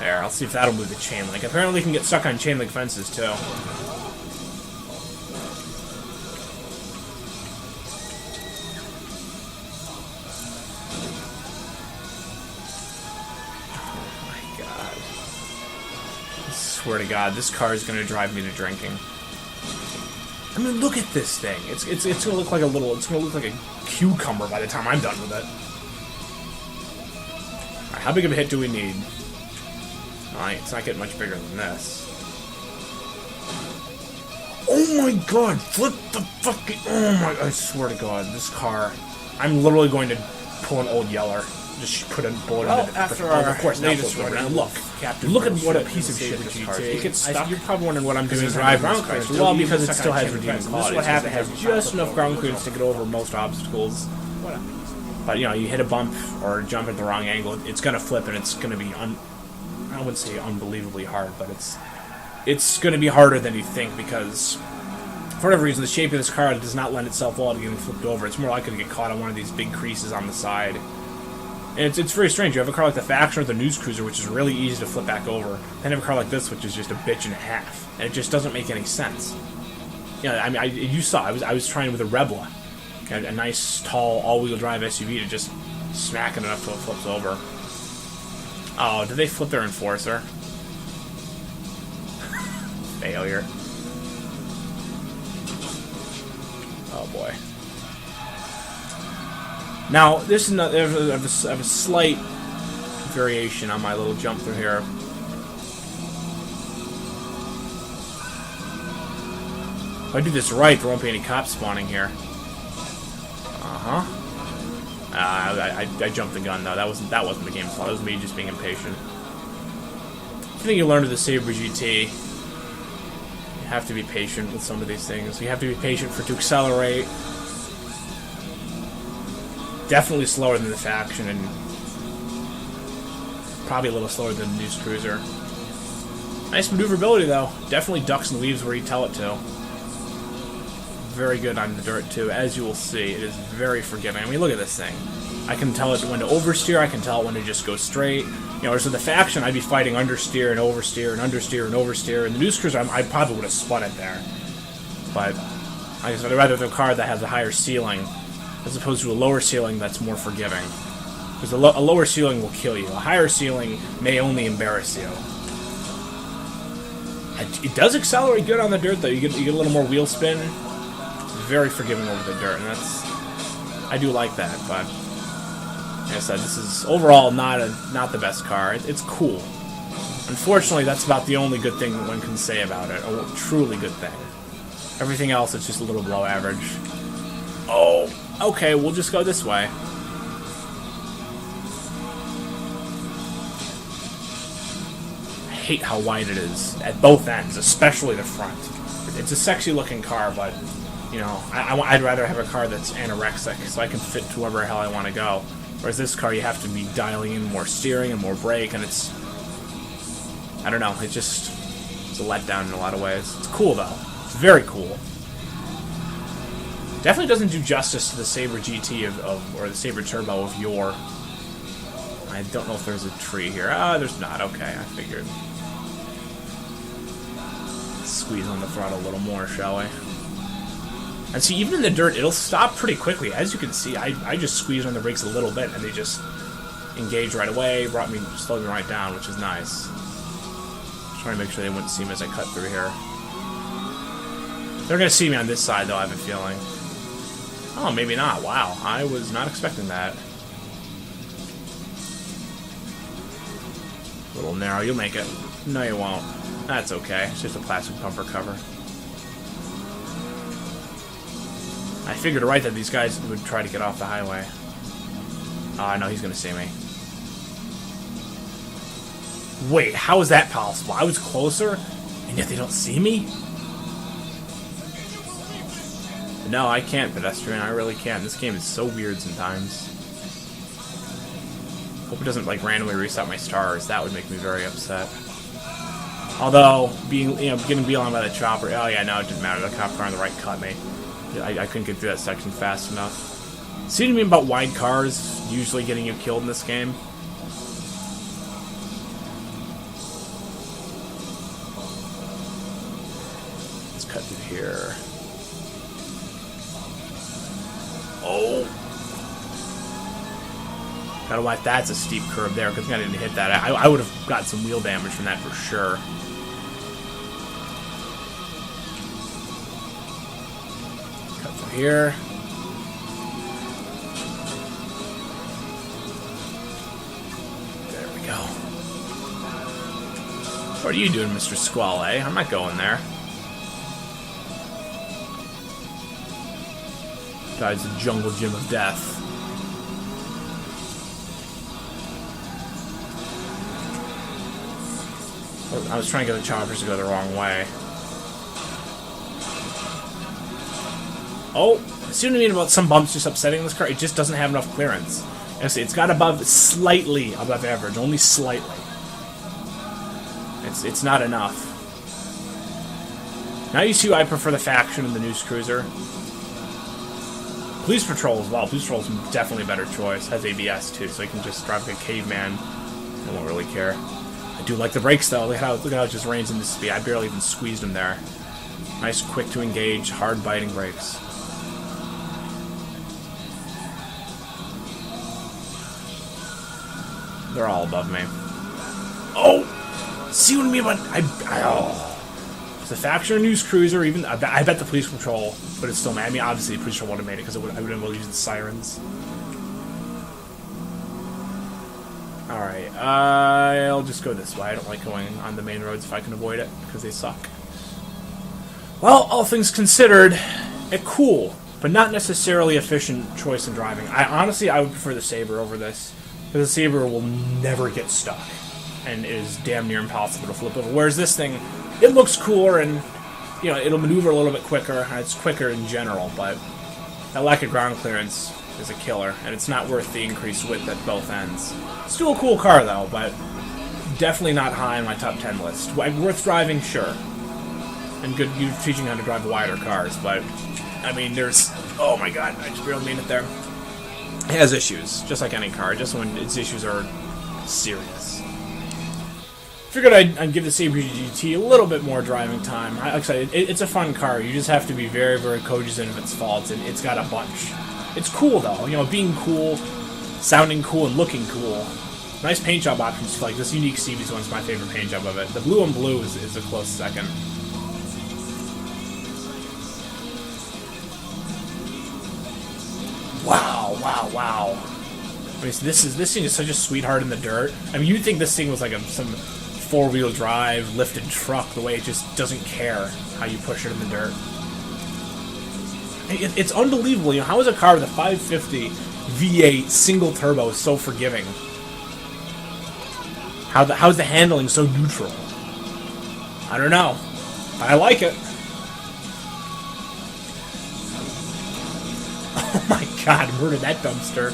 There, I'll see if that'll move the chain link. Apparently you can get stuck on chain link fences, too. Oh my god. I swear to god, this car is going to drive me to drinking. I mean, look at this thing. It's going to look like a little... It's going to look like a cucumber by the time I'm done with it. Alright, how big of a hit do we need? Alright, it's not getting much bigger than this. Oh my god! Flip the fucking... Oh my... I swear to god, this car... I'm literally going to pull an old Yeller. Just put a bullet in it. After our of course, latest now run, look at what a piece of shit this car is. It gets stuck. You're probably wondering what I'm doing driving ground clearance. Well, because it still has redeeming qualities. This is what happens. It has just enough ground clearance to get over most obstacles. But, you know, you hit a bump or jump at the wrong angle, it's going to flip and it's going to be, I wouldn't say unbelievably hard, but it's going to be harder than you think because, for whatever reason, the shape of this car does not lend itself well to getting flipped over. It's more likely to get caught on one of these big creases on the side. And it's very strange. You have a car like the Faction or the News Cruiser, which is really easy to flip back over. Then you have a car like this, which is just a bitch and a half. And it just doesn't make any sense. You know, I mean, you saw, I was trying with a Rebla. A nice, tall, all-wheel drive SUV to just smack it enough till it flips over. Oh, did they flip their Enforcer? Failure. Oh, boy. Now, this is I have a slight variation on my little jump through here. If I do this right, there won't be any cops spawning here. I jumped the gun though. That wasn't the game's fault. That was me just being impatient. I think you learn with the Sabre GT. You have to be patient with some of these things. You have to be patient for it to accelerate. Definitely slower than the Faction, and probably a little slower than the News Cruiser. Nice maneuverability though. Definitely ducks and leaves where you tell it to. Very good on the dirt too, as you will see. It is very forgiving. I mean, look at this thing. I can tell it when to oversteer, I can tell it when to just go straight. You know, whereas with the Faction, I'd be fighting understeer and oversteer and understeer and oversteer. And the News Cruiser, I probably would have spun it there. But, like I said, I'd rather have a car that has a higher ceiling, as opposed to a lower ceiling that's more forgiving. Because a lower ceiling will kill you. A higher ceiling may only embarrass you. It does accelerate good on the dirt, though. You get a little more wheel spin. Very forgiving over the dirt, and I do like that. But like I said, this is overall not the best car. It's cool. Unfortunately, that's about the only good thing that one can say about it. A truly good thing. Everything else is just a little below average. Oh, okay. We'll just go this way. I hate how wide it is at both ends, especially the front. It's a sexy-looking car, but. You know, I'd rather have a car that's anorexic so I can fit to wherever the hell I want to go. Whereas this car, you have to be dialing in more steering and more brake, and it's... I don't know, it's a letdown in a lot of ways. It's cool, though. It's very cool. Definitely doesn't do justice to the Sabre GT or the Sabre Turbo of yore. I don't know if there's a tree here. Ah, there's not. Okay, I figured. Let's squeeze on the throttle a little more, shall we? And see, even in the dirt, it'll stop pretty quickly. As you can see, I just squeezed on the brakes a little bit, and they just engaged right away, slowed me right down, which is nice. Just trying to make sure they wouldn't see me as I cut through here. They're going to see me on this side, though, I have a feeling. Oh, maybe not. Wow, I was not expecting that. A little narrow. You'll make it. No, you won't. That's okay. It's just a plastic bumper cover. I figured right that these guys would try to get off the highway. Oh, I know he's going to see me. Wait, how is that possible? I was closer, and yet they don't see me? No, I can't, pedestrian. I really can't. This game is so weird sometimes. Hope it doesn't, like, randomly reset my stars. That would make me very upset. Although, getting beeline by the chopper... Oh, yeah, no, it didn't matter. The cop car on the right cut me. I couldn't get through that section fast enough. See what I mean about wide cars usually getting you killed in this game? here. Oh! Gotta watch, that's a steep curve there, because I didn't hit that. I would have got some wheel damage from that for sure. Cut through here. There we go. What are you doing, Mr. Squall, eh? I'm not going there. Guy's the jungle gym of death. I was trying to get the choppers to go the wrong way. Oh, see what I mean about some bumps just upsetting this car? It just doesn't have enough clearance. It's got slightly above average, only slightly. It's not enough. Now you see why I prefer the Faction and the News Cruiser. Police Patrol as well. Police Patrol is definitely a better choice. Has ABS too, so you can just drive like a caveman. I won't really care. I do like the brakes though. Look how it just reins into speed. I barely even squeezed them there. Nice, quick to engage, hard biting brakes. They're all above me. Oh, see what I mean about the Faction or News Cruiser. Even I bet the Police Patrol, but it's still. I mean, obviously the Police Patrol would have made it because I would have been able to use the sirens. Alright, I'll just go this way. I don't like going on the main roads if I can avoid it, because they suck. Well, all things considered, a cool, but not necessarily efficient choice in driving. I would prefer the Sabre over this, because the Sabre will never get stuck, and is damn near impossible to flip over. Whereas this thing, it looks cooler, and, you know, it'll maneuver a little bit quicker, and it's quicker in general, but that lack of ground clearance is a killer, and it's not worth the increased width at both ends. Still a cool car, though, but definitely not high on my top 10 list. Worth driving, sure. And good, you teaching how to drive wider cars, but, I mean, there's... Oh my god, I just barely made it there. It has issues, just like any car, just when its issues are serious. Figured I'd give the Sabre GT a little bit more driving time. Like I said, it's a fun car. You just have to be very, very cognizant of its faults, and it's got a bunch. It's cool, though. You know, being cool, sounding cool, and looking cool. Nice paint job options. Like, this unique Stevie's one's my favorite paint job of it. The blue on blue is a close second. Wow, wow, wow. I mean, this thing is such a sweetheart in the dirt. I mean, you'd think this thing was like some four-wheel drive, lifted truck, the way it just doesn't care how you push it in the dirt. It's unbelievable. You know, how is a car with a 550 V8 single turbo so forgiving? How is the handling so neutral? I don't know, but I like it. Oh my god, murder that dumpster.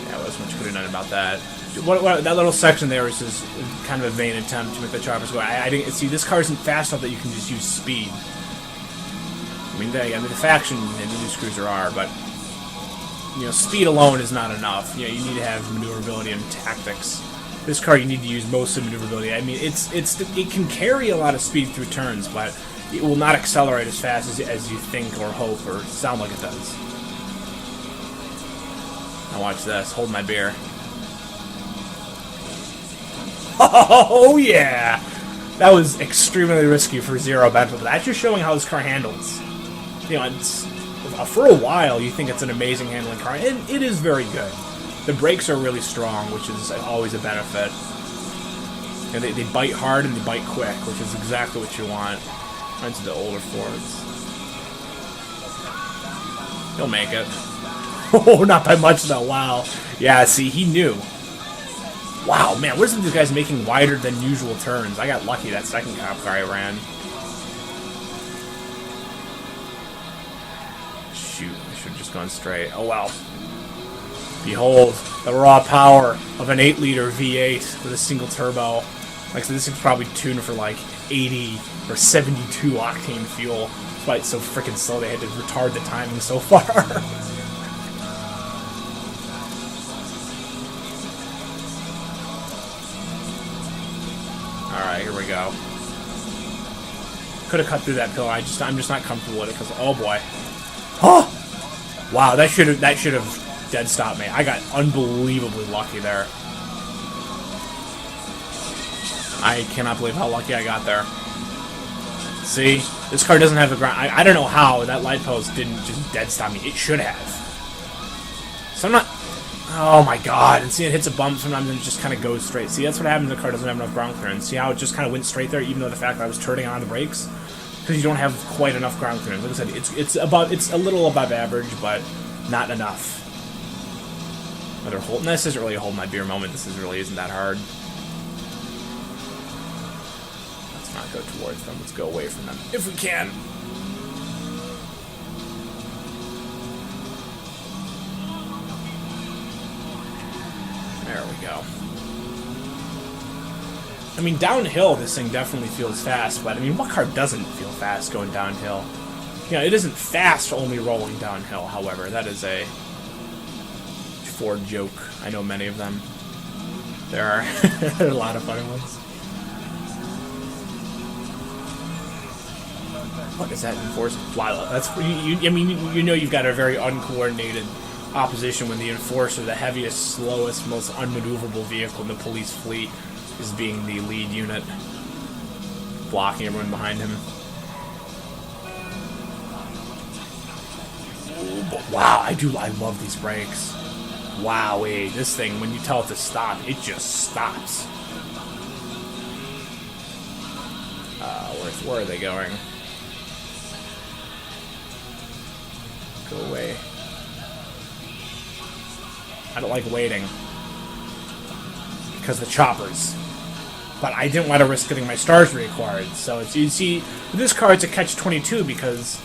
Yeah, what much could have done about that? What that little section there is just kind of a vain attempt to make the choppers go. I didn't see, this car isn't fast enough that you can just use speed. I mean, the Faction and the News Cruiser are, but you know, speed alone is not enough. You know, you need to have maneuverability and tactics. This car, you need to use most of the maneuverability. I mean, it can carry a lot of speed through turns, but it will not accelerate as fast as you think or hope or sound like it does. Now watch this. Hold my beer. Oh, yeah! That was extremely risky for zero benefit, but that's just showing how this car handles. You know, for a while, you think it's an amazing handling car, and it is very good. The brakes are really strong, which is always a benefit. And they bite hard and they bite quick, which is exactly what you want. Mine's the older Fords. He'll make it. Oh, not by much, though. Wow. Yeah, see, he knew. Wow, man, what is these guys making wider than usual turns? I got lucky that second cop car I ran. Shoot, I should have just gone straight. Oh, well. Behold, the raw power of an 8-liter V8 with a single turbo. Like I said, this is probably tuned for like 80 or 72 octane fuel. That's why it's so freaking slow. They had to retard the timing so far. go. Could have cut through that pillar. I'm just not comfortable with it because, oh boy. Oh! Wow, that should have dead stopped me. I got unbelievably lucky there. I cannot believe how lucky I got there. See? This car doesn't have the ground. I don't know how that light post didn't just dead stop me. It should have. So I'm not... Oh my god. And see, it hits a bump sometimes and it just kind of goes straight. See, that's what happens when the car doesn't have enough ground clearance. See how it just kind of went straight there, even though the fact that I was turning on the brakes? Because you don't have quite enough ground clearance. Like I said, it's a little above average, but not enough. Another hold. And this isn't really a hold my beer moment. This really isn't that hard. Let's not go towards them. Let's go away from them if we can. There we go. I mean, downhill, this thing definitely feels fast, but I mean, what car doesn't feel fast going downhill? You know, it isn't fast only rolling downhill, however. That is a Ford joke. I know many of them. There are, there are a lot of funny ones. What is that enforcer? Wow, that's I mean, you know, you've got a very uncoordinated opposition when the enforcer, the heaviest, slowest, most unmaneuverable vehicle in the police fleet, is being the lead unit, blocking everyone behind him. Ooh, but wow, I love these brakes. Wowee, this thing, when you tell it to stop, it just stops. Where are they going? Go away. I don't like waiting. Because the choppers. But I didn't want to risk getting my stars reacquired. So it's, you see, with this car it's a catch-22 because,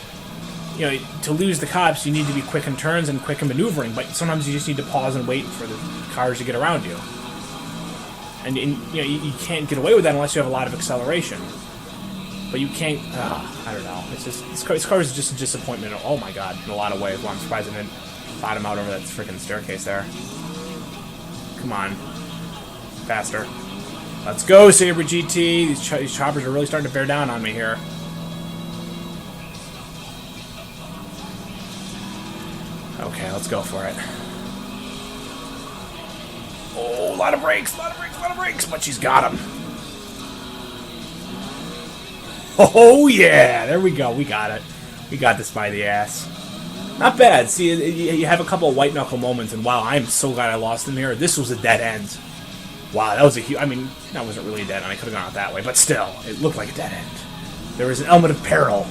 you know, to lose the cops you need to be quick in turns and quick in maneuvering, but sometimes you just need to pause and wait for the cars to get around you. And you know, you can't get away with that unless you have a lot of acceleration. But you can't, I don't know. It's just, this car is just a disappointment. Oh my god, in a lot of ways. Well, I'm surprised I didn't bottom out over that freaking staircase there. Come on. Faster. Let's go, Sabre GT. These choppers are really starting to bear down on me here. Okay, let's go for it. Oh, a lot of brakes, but she's got him. Oh, yeah, there we go. We got it. We got this by the ass. Not bad. See, you have a couple of white-knuckle moments, and wow, I'm so glad I lost him here. This was a dead end. Wow, that was a huge... I mean, that wasn't really a dead end. I could have gone out that way, but still, it looked like a dead end. There was an element of peril